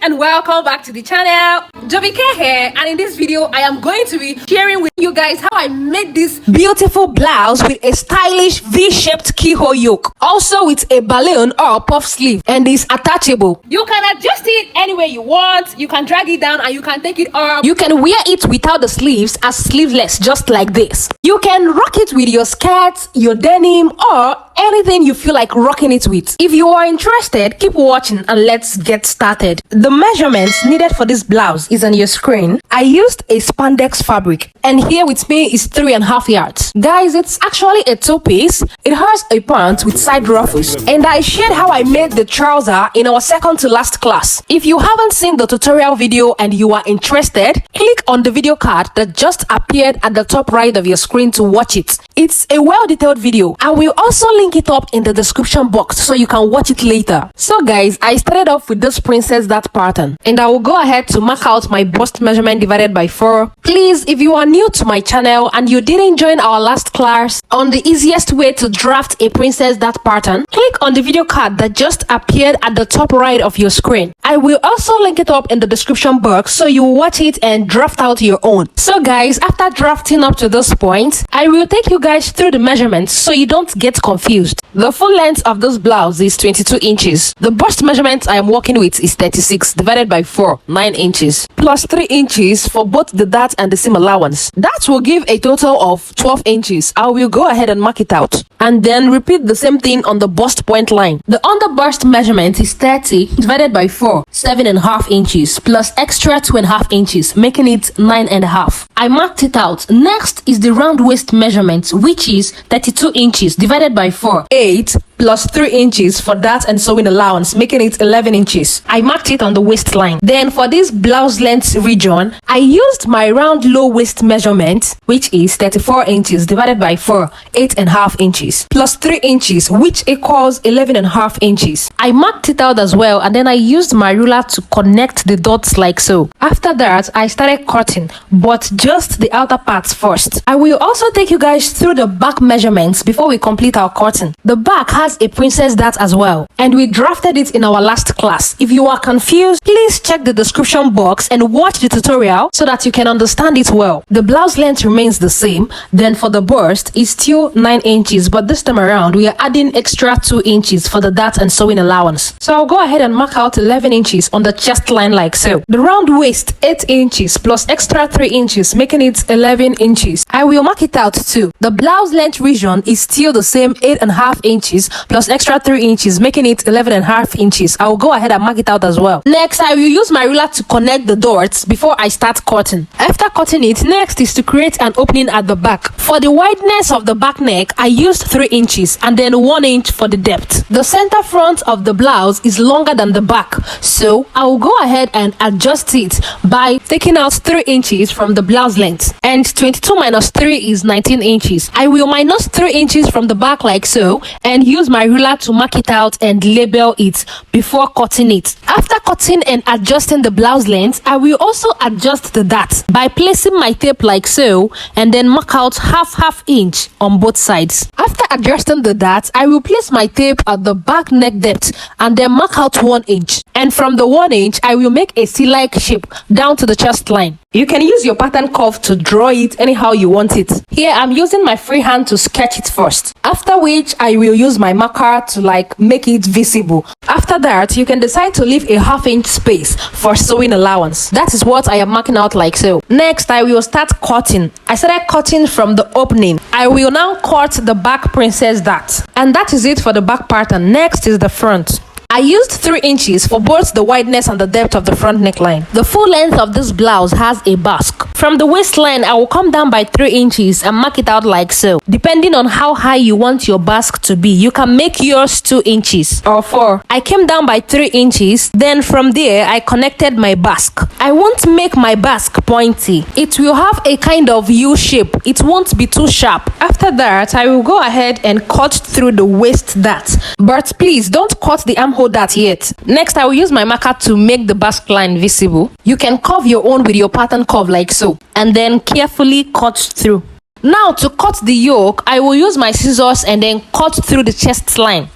and welcome back to the channel. Jovike here, and in this video I am going to be sharing with you guys how I made this beautiful blouse with a stylish V-shaped keyhole yoke, also with a balloon or puff sleeve, and is attachable. You can adjust it any way you want. You can drag it down and you can take it up. You can wear it without the sleeves as sleeveless, just like this. You can rock it with your skirts, your denim, or anything you feel like rocking it with. If you are interested, keep watching and let's get started. The measurements needed for this blouse is on your screen. I used a spandex fabric, and here with me is 3.5 yards. Guys, it's actually a two-piece. It has a pant with side ruffles, and I shared how I made the trouser in our second to last class. If you haven't seen the tutorial video and you are interested, click on the video card that just appeared at the top right of your screen to watch it. It's a well-detailed video. I will also link it up in the description box so you can watch it later. So guys, I started off with this princess dart pattern, and I will go ahead to mark out my bust measurement divided by 4. Please, if you are new to my channel and you didn't join our last class on the easiest way to draft a princess dart pattern, click on the video card that just appeared at the top right of your screen. I will also link it up in the description box so you watch it and draft out your own. So guys, after drafting up to this point, I will take you guys through the measurements so you don't get confused. The full length of this blouse is 22 inches. The bust measurement I am working with is 36 divided by 4, 9 inches, plus 3 inches for both the dart and the seam allowance. That will give a total of 12 inches. I will go ahead and mark it out, and then repeat the same thing on the bust point line. The under bust measurement is 30 divided by 4, 7.5 inches, plus extra 2.5 inches, making it 9.5. I marked it out. Next is the round waist measurement, which is 32 inches divided by 4, 8, plus 3 inches for that and sewing allowance, making it 11 inches. I marked it on the waistline. Then for this blouse length region, I used my round low waist measurement, which is 34 inches divided by 4, 8.5 inches, plus 3 inches, which equals 11.5 inches. I marked it out as well, and then I used my ruler to connect the dots like so. After that, I started cutting, but just the outer parts first. I will also take you guys through the back measurements before we complete our cutting. The back has a princess dart as well, and we drafted it in our last class. If you are confused, please check the description box and watch the tutorial so that you can understand it well. The blouse length remains the same. Then for the bust, it's still 9 inches, but this time around we are adding extra 2 inches for the dart and sewing allowance. So I'll go ahead and mark out 11 inches on the chest line like so. The round waist, 8 inches plus extra 3 inches, making it 11 inches. I will mark it out too. The blouse length region is still the same, 8.5 inches plus extra 3 inches, making it 11.5 inches. I will go ahead and mark it out as well. Next, I will use my ruler to connect the dots before I start cutting. After cutting it, next is to create an opening at the back. For the wideness of the back neck, I used 3 inches and then 1 inch for the depth. The center front of the blouse is longer than the back, so I will go ahead and adjust it by taking out 3 inches from the blouse length, and 22 minus 3 is 19 inches. I will minus 3 inches from the back like so, and use my ruler to mark it out and label it before cutting it. After cutting and adjusting the blouse length, I will also adjust the dart by placing my tape like so, and then mark out half inch on both sides. After adjusting the dart, I will place my tape at the back neck depth and then mark out 1 inch, and from the 1 inch I will make a C-like shape down to the chest line. You can use your pattern curve to draw it anyhow you want it. Here I'm using my free hand to sketch it first, after which I will use my marker to make it visible. After that, you can decide to leave a ½ inch space for sewing allowance. That is what I am marking out like so. Next, I will start cutting. I started cutting from the opening. I will now cut the back princess dart, and that is it for the back pattern. Next is the front. I used 3 inches for both the wideness and the depth of the front neckline. The full length of this blouse has a basque. From the waistline, I will come down by 3 inches and mark it out like so. Depending on how high you want your basque to be, you can make yours 2 inches or 4. I came down by 3 inches. Then from there, I connected my basque. I won't make my basque pointy. It will have a kind of U shape. It won't be too sharp. After that, I will go ahead and cut through the waist dart. But please don't cut the armhole dart yet. Next, I will use my marker to make the basque line visible. You can curve your own with your pattern curve like so, and then carefully cut through. Now to cut the yoke, I will use my scissors and then cut through the chest line.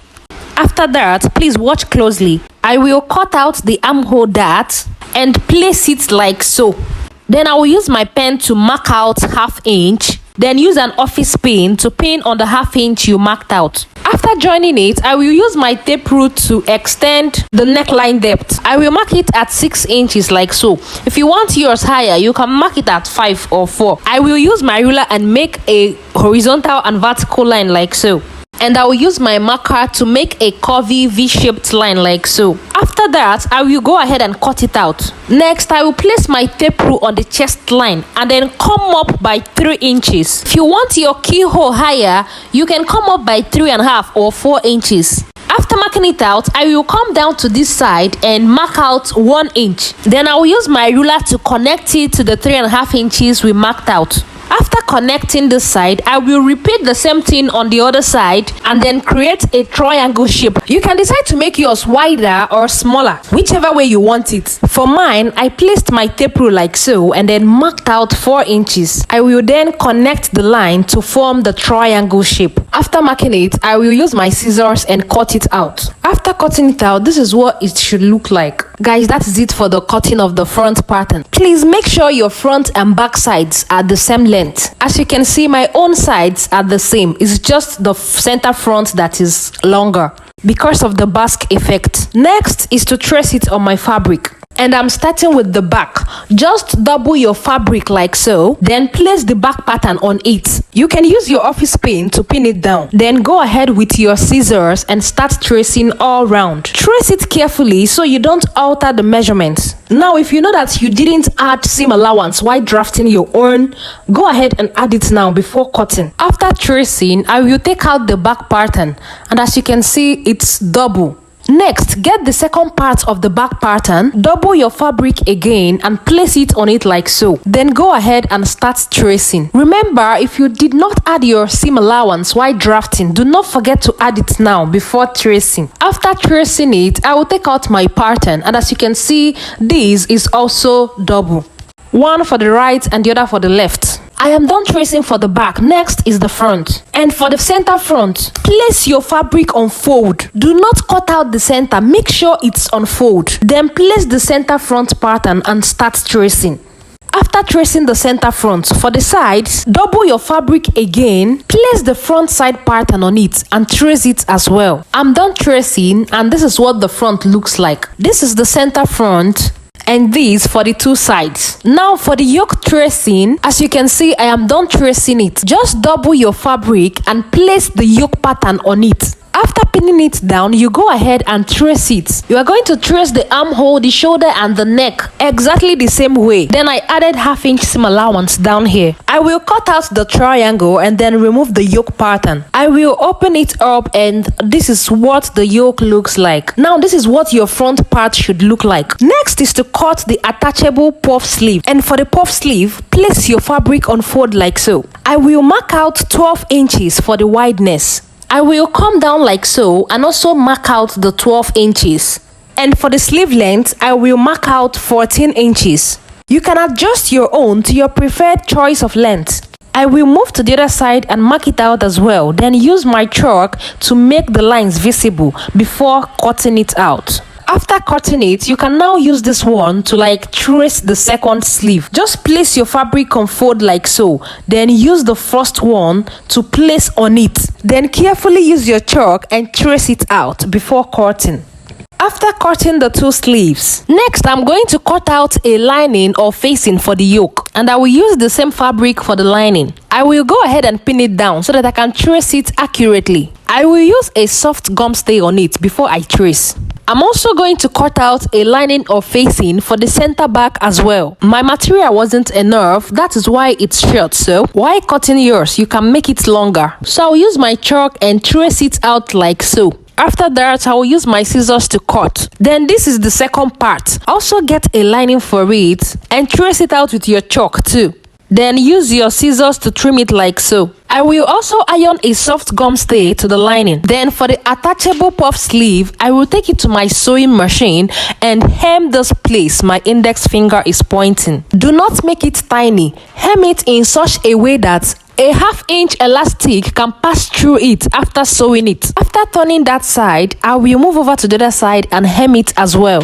After that, please watch closely. I will cut out the armhole dart and place it like so. Then I will use my pen to mark out 1/2 inch. Then use an office pin to pin on the 1/2 inch you marked out. After joining it, I will use my tape rule to extend the neckline depth. I will mark it at 6 inches like so. If you want yours higher, you can mark it at 5 or 4. I will use my ruler and make a horizontal and vertical line like so. And I will use my marker to make a curvy V-shaped line like so. After that, I will go ahead and cut it out. Next, I will place my tape rule on the chest line and then come up by 3 inches. If you want your keyhole higher, you can come up by 3.5 or 4 inches. After marking it out, I will come down to this side and mark out 1 inch. Then I will use my ruler to connect it to the 3.5 inches we marked out. After connecting this side, I will repeat the same thing on the other side and then create a triangle shape. You can decide to make yours wider or smaller, whichever way you want it. For mine, I placed my tape rule like so and then marked out 4 inches. I will then connect the line to form the triangle shape. After marking it, I will use my scissors and cut it out. After cutting it out, this is what it should look like. Guys, that is it for the cutting of the front pattern. Please make sure your front and back sides are the same length. As you can see, my own sides are the same. It's just the center front that is longer because of the basque effect. Next is to trace it on my fabric. And I'm starting with the back. Just double your fabric like so, then place the back pattern on it. You can use your office pin to pin it down. Then go ahead with your scissors and start tracing all round. Trace it carefully so you don't alter the measurements. Now, if you know that you didn't add seam allowance while drafting your own, go ahead and add it now before cutting. After tracing, I will take out the back pattern, and as you can see, it's double. Next, get the second part of the back pattern, double your fabric again and place it on it like so. Then go ahead and start tracing. Remember, if you did not add your seam allowance while drafting, do not forget to add it now before tracing. After tracing it, I will take out my pattern, and as you can see, this is also double. One for the right and the other for the left. I am done tracing for the back. Next is the front. And for the center front, place your fabric on fold. Do not cut out the center. Make sure it's on fold. Then place the center front pattern and start tracing. After tracing the center front, for the sides, double your fabric again, place the front side pattern on it and trace it as well. I'm done tracing, and this is what the front looks like. This is the center front, and these for the two sides. Now for the yoke tracing, as you can see, I am done tracing it. Just double your fabric and place the yoke pattern on it. After pinning it down, you go ahead and trace it. You are going to trace the armhole, the shoulder and the neck exactly the same way. Then I added 1/2 inch seam allowance down here. I will cut out the triangle and then remove the yoke pattern. I will open it up, and this is what the yoke looks like. Now this is what your front part should look like. Next is to cut the attachable puff sleeve. And for the puff sleeve, place your fabric on fold like so. I will mark out 12 inches for the wideness. I will come down like so and also mark out the 12 inches. And for the sleeve length, I will mark out 14 inches. You can adjust your own to your preferred choice of length. I will move to the other side and mark it out as well. Then use my chalk to make the lines visible before cutting it out. After cutting it, you can now use this one to trace the second sleeve. Just place your fabric on fold like so. Then use the first one to place on it. Then carefully use your chalk and trace it out before cutting. After cutting the two sleeves, next I'm going to cut out a lining or facing for the yoke, and I will use the same fabric for the lining. I will go ahead and pin it down so that I can trace it accurately. I will use a soft gum stay on it before I trace. I'm also going to cut out a lining or facing for the center back as well. My material wasn't enough, that is why it's short, so while cutting yours, you can make it longer. So I'll use my chalk and trace it out like so. After that, I will use my scissors to cut. Then this is the second part. Also get a lining for it and trace it out with your chalk too. Then use your scissors to trim it like so. I will also iron a soft gum stay to the lining. Then for the attachable puff sleeve, I will take it to my sewing machine and hem this place my index finger is pointing. Do not make it tiny. Hem it in such a way that A 1/2 inch elastic can pass through it after sewing it. After turning that side, I will move over to the other side and hem it as well.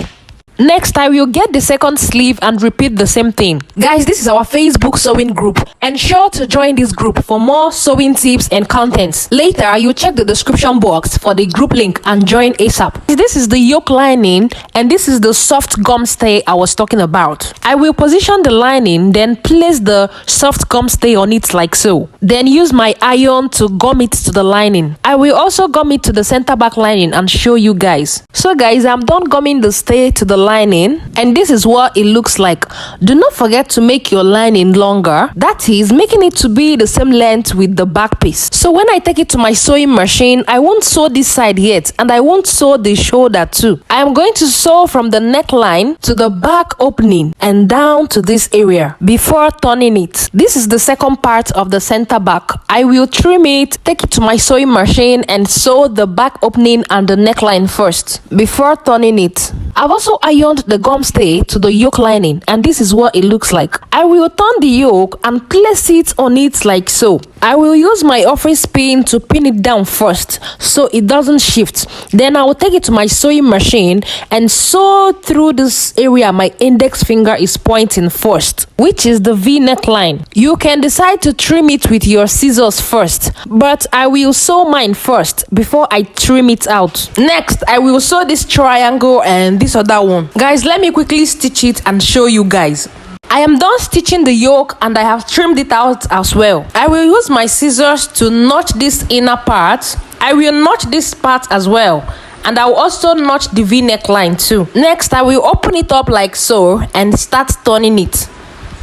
Next, I will get the second sleeve and repeat the same thing. Guys, this is our Facebook sewing group. Ensure to join this group for more sewing tips and contents. Later, you check the description box for the group link and join ASAP. This is the yoke lining and this is the soft gum stay I was talking about. I will position the lining, then place the soft gum stay on it like so. Then use my iron to gum it to the lining. I will also gum it to the center back lining and show you guys. So guys, I'm done gumming the stay to the lining and this is what it looks like. Do not forget to make your lining longer, that is making it to be the same length with the back piece. So when I take it to my sewing machine, I won't sew this side yet and I won't sew the shoulder too. I am going to sew from the neckline to the back opening and down to this area before turning it. This is the second part of the center back. I will trim it, take it to my sewing machine and sew the back opening and the neckline first before turning it. I've also ironed the gum stay to the yoke lining and this is what it looks like. I will turn the yoke and place it on it like so. I will use my office pin to pin it down first so it doesn't shift. Then I will take it to my sewing machine and sew through this area my index finger is pointing first, which is the V neckline. You can decide to trim it with your scissors first, but I will sew mine first before I trim it out. Next, I will sew this triangle and this other one. Guys, let me quickly stitch it and show you guys. I am done stitching the yoke and I have trimmed it out as well. I will use my scissors to notch this inner part. I will notch this part as well. And I will also notch the V neckline too. Next, I will open it up like so and start turning it.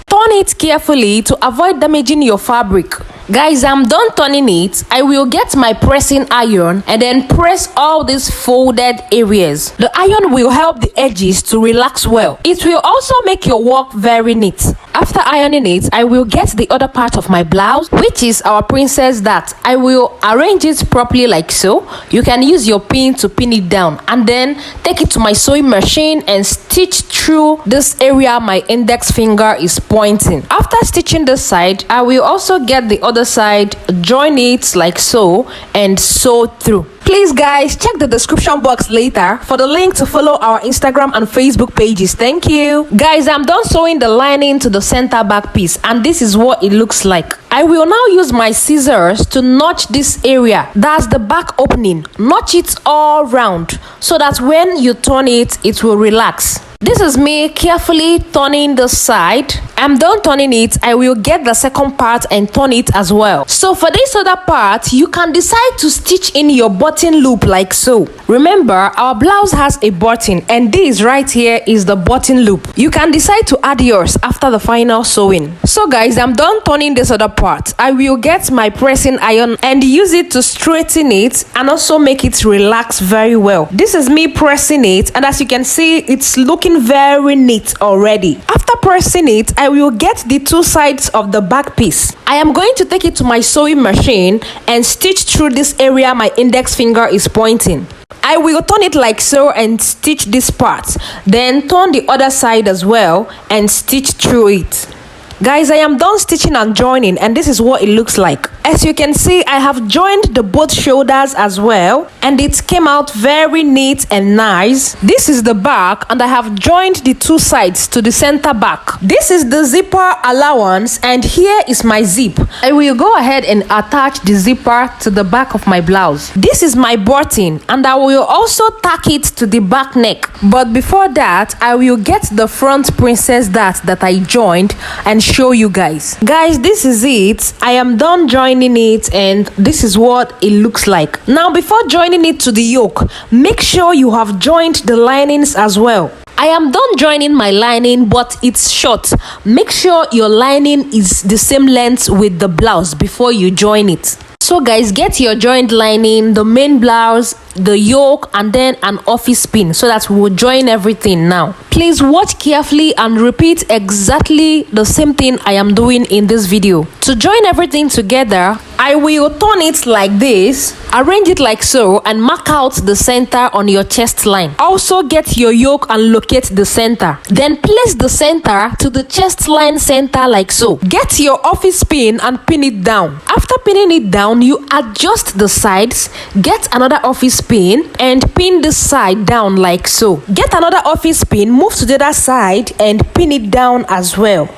Turn it carefully to avoid damaging your fabric. Guys, I'm done turning it. I will get my pressing iron and then press all these folded areas. The iron will help the edges to relax well. It will also make your work very neat. After ironing it, I will get the other part of my blouse, which is our princess dart. I will arrange it properly like so. You can use your pin to pin it down and then take it to my sewing machine and stitch through this area my index finger is pointing. After stitching this side, I will also get the other side, join it like so and sew through. Please guys, check the description box later for the link to follow our Instagram and Facebook pages. Thank you. Guys, I'm done sewing the lining to the center back piece and this is what it looks like. I will now use my scissors to notch this area. That's the back opening. Notch it all round so that when you turn it, it will relax. This is me carefully turning the side. I'm done turning it. I will get the second part and turn it as well. So for this other part, you can decide to stitch in your button loop like so. Remember, our blouse has a button and this right here is the button loop. You can decide to add yours after the final sewing. So guys, I'm done turning this other part. I will get my pressing iron and use it to straighten it and also make it relax very well. This is me pressing it and as you can see, it's looking very neat already. After pressing it, I will get the two sides of the back piece. I am going to take it to my sewing machine and stitch through this area my index finger is pointing. I will turn it like so and stitch this part, then turn the other side as well and stitch through it. Guys, I am done stitching and joining and this is what it looks like. As you can see, I have joined the both shoulders as well and it came out very neat and nice. This is the back and I have joined the two sides to the center back. This is the zipper allowance and here is my zip. I will go ahead and attach the zipper to the back of my blouse. This is my button and I will also tack it to the back neck. But before that, I will get the front princess dart that I joined and show you guys. Guys, this is it. I am done joining it and this is what it looks like. Now before joining it to the yoke, make sure you have joined the linings as well. I am done joining my lining, but it's short. Make sure your lining is the same length with the blouse before you join it. So guys, get your joined lining, the main blouse the yoke, and then an office pin so that we will join everything now. Please watch carefully and repeat exactly the same thing I am doing in this video. To join everything together, I will turn it like this, arrange it like so, and mark out the center on your chest line. Also get your yoke and locate the center. Then place the center to the chest line center like so. Get your office pin and pin it down. After pinning it down, you adjust the sides, get another office pin and pin this side down like so. Get another office pin, move to the other side and pin it down as well.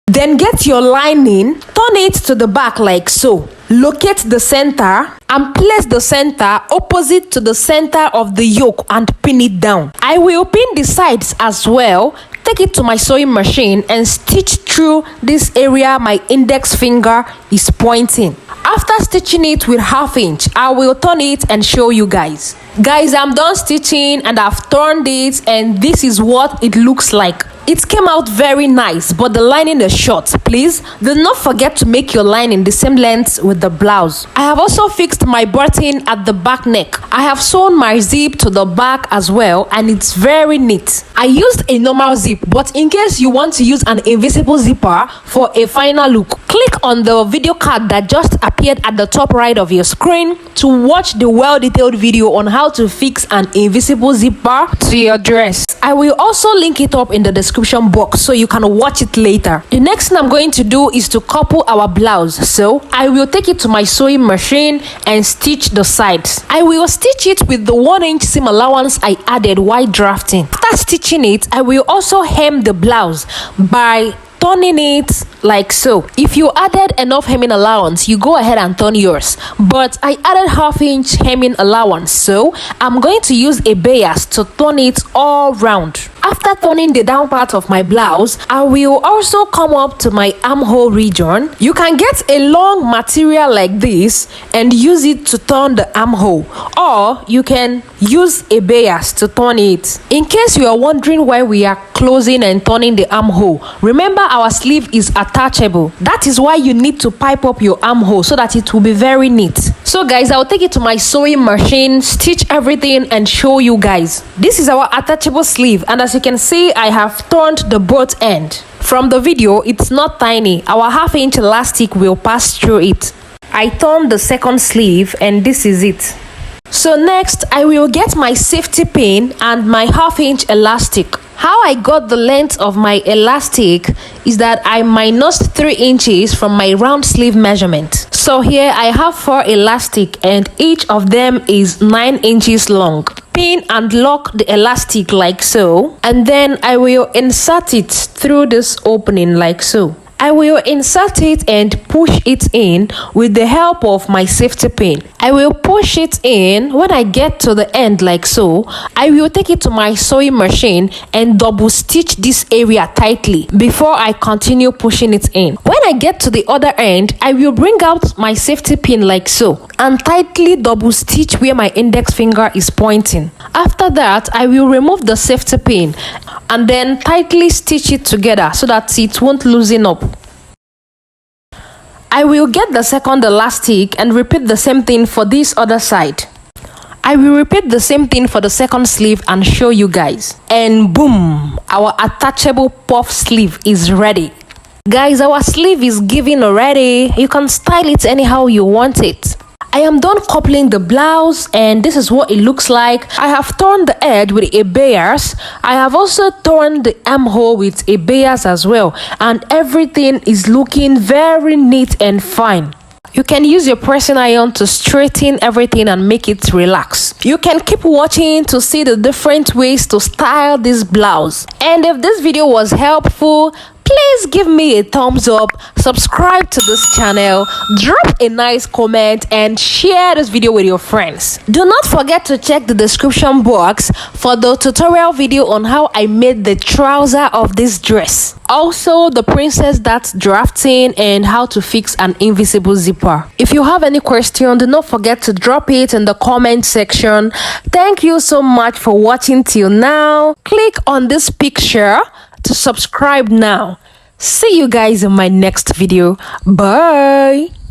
Then get your lining, turn it to the back like so. Locate the center and place the center opposite to the center of the yoke and pin it down. I will pin the sides as well. Take it to my sewing machine and stitch through this area my index finger is pointing. After stitching it with 1/2 inch, I will turn it and show you guys. Guys, I'm done stitching and I've turned it, and this is what it looks like. It came out very nice, but the lining is short. Please do not forget to make your lining the same length with the blouse. I have also fixed my button at the back neck. I have sewn my zip to the back as well, and it's very neat. I used a normal zip, but in case you want to use an invisible zipper for a final look, click on the video card that just appeared at the top right of your screen to watch the well-detailed video on how to fix an invisible zipper to your dress. I will also link it up in the description box so you can watch it later. The next thing I'm going to do is to couple our blouse. So I will take it to my sewing machine and stitch the sides. I will stitch it with the 1 inch seam allowance I added while drafting. After stitching it, I will also hem the blouse by turning it like so. If you added enough hemming allowance, you go ahead and turn yours, but I added 1/2 inch hemming allowance, so I'm going to use a bias to turn it all round. After turning the down part of my blouse, I will also come up to my armhole region. You can get a long material like this and use it to turn the armhole, or you can use a bias to turn it. In case you are wondering why we are closing and turning the armhole, remember our sleeve is attachable. That is why you need to pipe up your armhole so that it will be very neat. So guys, I'll take it to my sewing machine, stitch everything and show you guys. This is our attachable sleeve, and as you can see, I have turned the both end. From the video, it's not tiny. Our 1/2 inch elastic will pass through it. I turned the second sleeve and this is it. So next, I will get my safety pin and my 1/2 inch elastic. How I got the length of my elastic is that I minused 3 inches from my round sleeve measurement. So here I have 4 elastic and each of them is 9 inches long. Pin and lock the elastic like so, and then I will insert it through this opening like so. I will insert it and push it in with the help of my safety pin. I will push it in. When I get to the end like so, I will take it to my sewing machine and double stitch this area tightly before I continue pushing it in. When I get to the other end, I will bring out my safety pin like so and tightly double stitch where my index finger is pointing. After that, I will remove the safety pin and then tightly stitch it together so that it won't loosen up. I will get the second elastic and repeat the same thing for this other side. I will repeat the same thing for the second sleeve and show you guys. And boom, our attachable puff sleeve is ready. Guys, our sleeve is given already. You can style it anyhow you want it. I am done coupling the blouse and this is what it looks like. I have torn the edge with a bias. I have also torn the armhole with a bias as well, and everything is looking very neat and fine. You can use your pressing iron to straighten everything and make it relax. You can keep watching to see the different ways to style this blouse. And if this video was helpful, please give me a thumbs up, subscribe to this channel, drop a nice comment and share this video with your friends. Do not forget to check the description box for the tutorial video on how I made the trouser of this dress. Also the princess that's drafting and how to fix an invisible zipper. If you have any question, do not forget to drop it in the comment section. Thank you so much for watching till now. Click on this picture to subscribe now. See you guys in my next video. Bye.